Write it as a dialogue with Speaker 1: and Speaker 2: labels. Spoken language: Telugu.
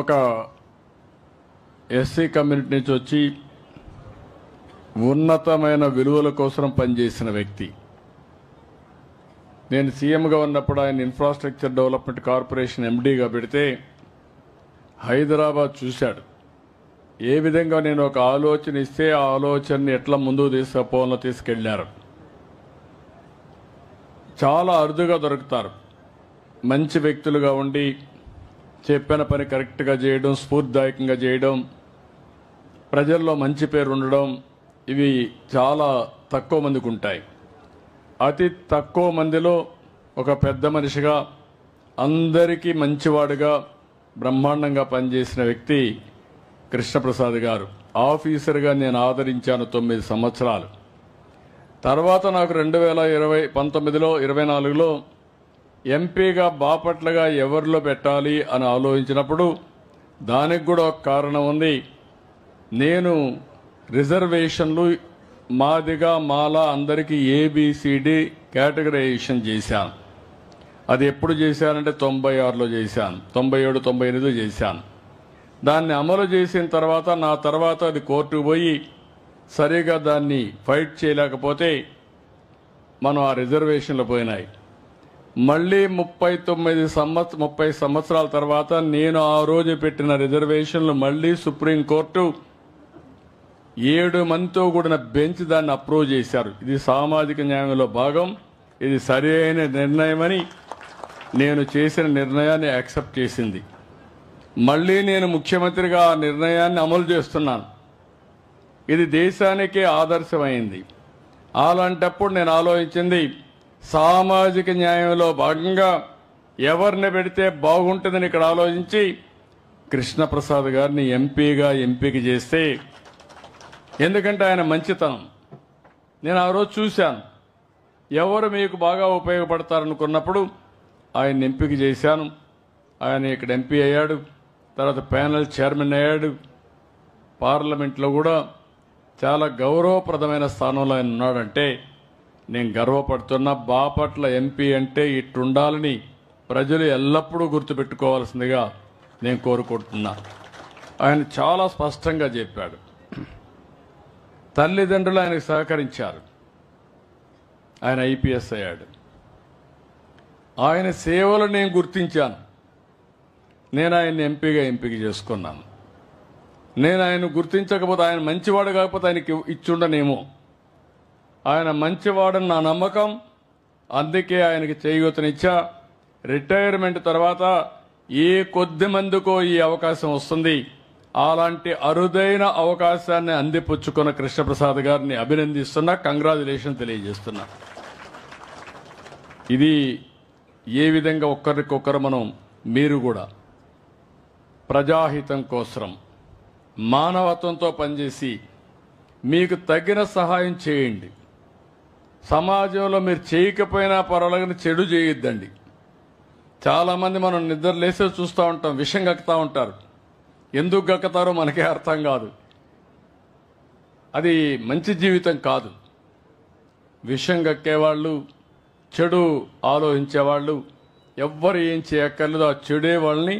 Speaker 1: ఒక ఎస్సీ కమ్యూనిటీ నుంచి వచ్చి ఉన్నతమైన విలువల కోసం పనిచేసిన వ్యక్తి. నేను సీఎంగా ఉన్నప్పుడు ఆయన ఇన్ఫ్రాస్ట్రక్చర్ డెవలప్మెంట్ కార్పొరేషన్ ఎండీగా పెడితే హైదరాబాద్ చూశాడు. ఏ విధంగా నేను ఒక ఆలోచన ఇస్తే ఆ ఆలోచనని ఎట్లా ముందుకు తీసుకుపోవాలో తీసుకెళ్లారు. చాలా అరుదుగా దొరుకుతారు మంచి వ్యక్తులుగా ఉండి చెప్పిన పని కరెక్ట్గా చేయడం, స్ఫూర్తిదాయకంగా చేయడం, ప్రజల్లో మంచి పేరు ఉండడం, ఇవి చాలా తక్కువ మందికి ఉంటాయి. అతి తక్కువ మందిలో ఒక పెద్ద మనిషిగా అందరికీ మంచివాడుగా బ్రహ్మాండంగా పనిచేసిన వ్యక్తి కృష్ణప్రసాద్ గారు. ఆఫీసర్గా నేను ఆదరించాను 9 సంవత్సరాలు. తర్వాత నాకు 2019లో 24లో ఎంపీగా బాపట్లగా ఎవరిలో పెట్టాలి అని ఆలోచించినప్పుడు దానికి కూడా ఒక కారణం ఉంది. నేను రిజర్వేషన్లు మాదిగా మాలా అందరికీ ఏబిసిడి కేటగరైజేషన్ చేశాను. అది ఎప్పుడు చేశానంటే 96లో చేశాను, 97, 98లో చేశాను. దాన్ని అమలు చేసిన తర్వాత నా తర్వాత అది కోర్టుకు పోయి సరిగా దాన్ని ఫైట్ చేయలేకపోతే మనం ఆ రిజర్వేషన్లు పోయినాయి. మళ్ళీ 30 సంవత్సరాల తర్వాత నేను ఆ రోజు పెట్టిన రిజర్వేషన్లు మళ్ళీ సుప్రీంకోర్టు 7 మందితో కూడిన బెంచ్ దాన్ని అప్రూవ్ చేశారు. ఇది సామాజిక న్యాయంలో భాగం, ఇది సరైన నిర్ణయమని నేను చేసిన నిర్ణయాన్ని యాక్సెప్ట్ చేసింది. మళ్ళీ నేను ముఖ్యమంత్రిగా ఆ నిర్ణయాన్ని అమలు చేస్తున్నాను. ఇది దేశానికే ఆదర్శమైంది. అలాంటప్పుడు నేను ఆలోచించింది, సామాజిక న్యాయంలో భాగంగా ఎవరిని పెడితే బాగుంటుందని ఇక్కడ ఆలోచించి కృష్ణప్రసాద్ గారిని ఎంపీగా ఎంపిక చేస్తే, ఎందుకంటే ఆయన మంచితనం నేను ఆ రోజు చూశాను. ఎవరు మీకు బాగా ఉపయోగపడతారనుకున్నప్పుడు ఆయన ఎంపిక చేశాను. ఆయన ఇక్కడ ఎంపీ అయ్యాడు, తర్వాత ప్యానెల్ చైర్మన్ అయ్యాడు. పార్లమెంట్లో కూడా చాలా గౌరవప్రదమైన స్థానంలో ఆయన ఉన్నాడంటే నేను గర్వపడుతున్నా. బాపట్ల ఎంపీ అంటే ఇట్టుండాలని ప్రజలు ఎల్లప్పుడూ గుర్తుపెట్టుకోవాల్సిందిగా నేను కోరుకుంటున్నా. ఆయన చాలా స్పష్టంగా చెప్పాడు. తల్లిదండ్రులు ఆయనకు సహకరించారు. ఆయన ఐపీఎస్ అయ్యాడు. ఆయన సేవలు నేను గుర్తించాను. నేను ఆయన్ని ఎంపీగా ఎంపిక చేసుకున్నాను. నేను ఆయన గుర్తించకపోతే, ఆయన మంచివాడు కాకపోతే ఆయనకి ఇచ్చుండనేమో. ఆయన మంచివాడని నా నమ్మకం. అందుకే ఆయనకి చేయూతనిచ్చా. రిటైర్మెంట్ తర్వాత ఏ కొద్ది మందికో ఈ అవకాశం వస్తుంది. అలాంటి అరుదైన అవకాశాన్ని అందిపుచ్చుకున్న కృష్ణప్రసాద్ గారిని అభినందిస్తున్నా, కంగ్రాచులేషన్ తెలియజేస్తున్నా. ఇది ఏ విధంగా ఒక్కరికొకరు మనం, మీరు కూడా ప్రజాహితం కోసం మానవత్వంతో పనిచేసి మీకు తగిన సహాయం చేయండి. సమాజంలో మీరు చేయకపోయినా పర్వాలని చెడు చేయొద్దండి. చాలామంది మనం నిద్ర లేసే చూస్తూ ఉంటాం, విషం కక్కుతూ ఉంటారు. ఎందుకు గక్కుతారో మనకే అర్థం కాదు. అది మంచి జీవితం కాదు. విషం గక్కేవాళ్ళు, చెడు ఆలోచించేవాళ్ళు ఎవ్వరు ఏం చేయక్కర్లేదు. ఆ చెడే వాళ్ళని